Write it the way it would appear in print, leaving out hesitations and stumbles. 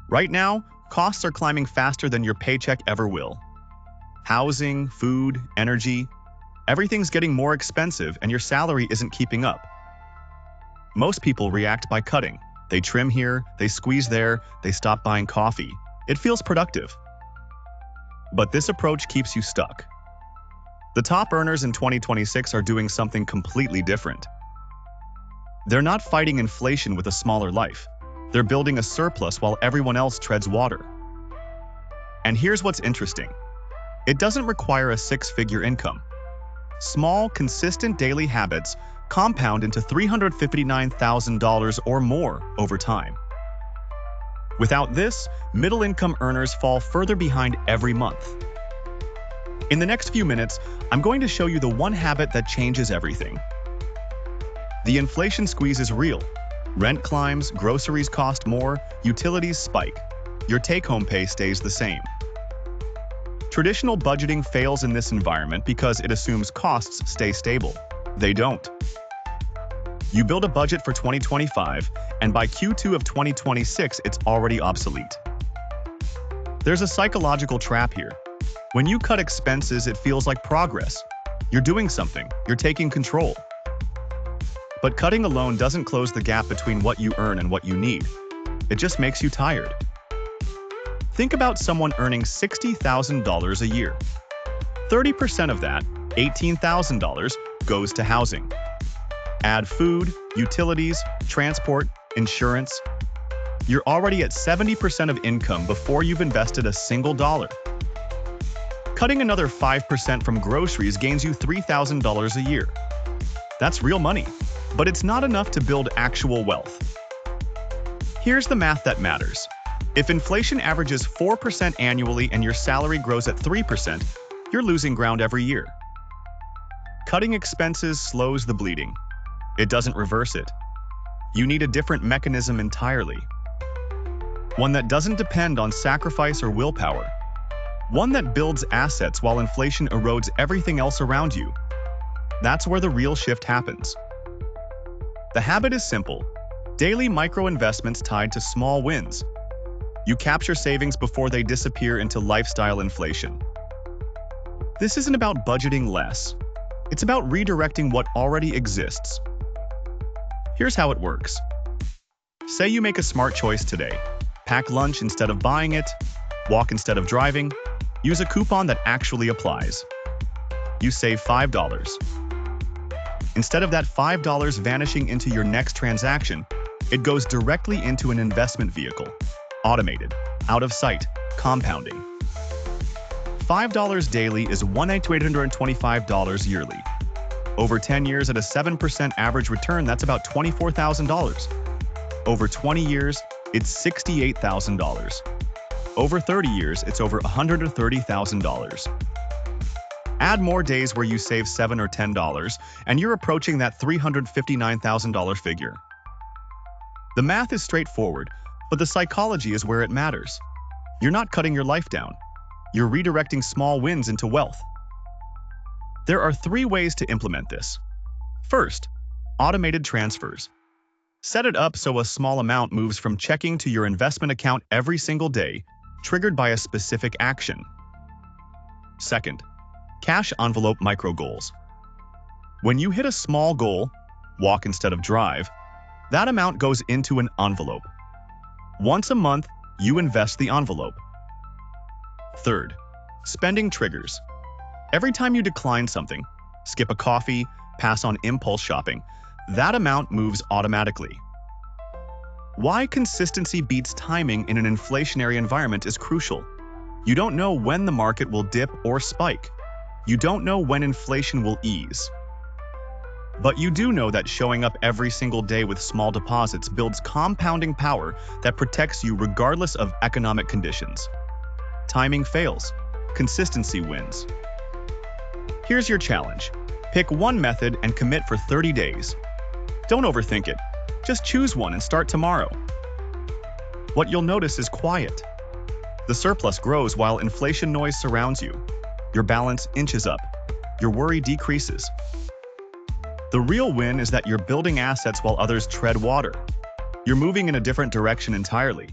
Right now, costs are climbing faster than your paycheck ever will. Housing, food, energy, everything's getting more expensive and your salary isn't keeping up. Most people react by cutting. They trim here, they squeeze there, they stop buying coffee. It feels productive. But this approach keeps you stuck. The top earners in 2026 are doing something completely different. They're not fighting inflation with a smaller life. They're building a surplus while everyone else treads water. And here's what's interesting. It doesn't require a six-figure income. Small, consistent daily habits compound into $359,000 or more over time. Without this, middle-income earners fall further behind every month. In the next few minutes, I'm going to show you the one habit that changes everything. The inflation squeeze is real. Rent climbs, groceries cost more, utilities spike. Your take-home pay stays the same. Traditional budgeting fails in this environment because it assumes costs stay stable. They don't. You build a budget for 2025, and by Q2 of 2026, it's already obsolete. There's a psychological trap here. When you cut expenses, it feels like progress. You're doing something. You're taking control. But cutting alone doesn't close the gap between what you earn and what you need. It just makes you tired. Think about someone earning $60,000 a year. 30% of that, $18,000, goes to housing. Add food, utilities, transport, insurance. You're already at 70% of income before you've invested a single dollar. Cutting another 5% from groceries gains you $3,000 a year. That's real money, but it's not enough to build actual wealth. Here's the math that matters. If inflation averages 4% annually and your salary grows at 3%, you're losing ground every year. Cutting expenses slows the bleeding. It doesn't reverse it. You need a different mechanism entirely. One that doesn't depend on sacrifice or willpower. One that builds assets while inflation erodes everything else around you. That's where the real shift happens. The habit is simple. Daily micro-investments tied to small wins. You capture savings before they disappear into lifestyle inflation. This isn't about budgeting less. It's about redirecting what already exists. Here's how it works. Say you make a smart choice today. Pack lunch instead of buying it, walk instead of driving, use a coupon that actually applies. You save $5. Instead of that $5 vanishing into your next transaction, it goes directly into an investment vehicle. Automated, out of sight, compounding. $5 daily is $1,825 yearly. Over 10 years at a 7% average return, that's about $24,000. Over 20 years, it's $68,000. Over 30 years, it's over $130,000. Add more days where you save $7 or $10, and you're approaching that $359,000 figure. The math is straightforward, but the psychology is where it matters. You're not cutting your life down. You're redirecting small wins into wealth. There are 3 ways to implement this. First, automated transfers. Set it up so a small amount moves from checking to your investment account every single day, triggered by a specific action. Second, cash envelope micro goals. When you hit a small goal, walk instead of drive, that amount goes into an envelope. Once a month, you invest the envelope. Third, spending triggers. Every time you decline something, skip a coffee, pass on impulse shopping, that amount moves automatically. Why consistency beats timing in an inflationary environment is crucial. You don't know when the market will dip or spike. You don't know when inflation will ease. But you do know that showing up every single day with small deposits builds compounding power that protects you regardless of economic conditions. Timing fails. Consistency wins. Here's your challenge. Pick one method and commit for 30 days. Don't overthink it. Just choose one and start tomorrow. What you'll notice is quiet. The surplus grows while inflation noise surrounds you. Your balance inches up. Your worry decreases. The real win is that you're building assets while others tread water. You're moving in a different direction entirely.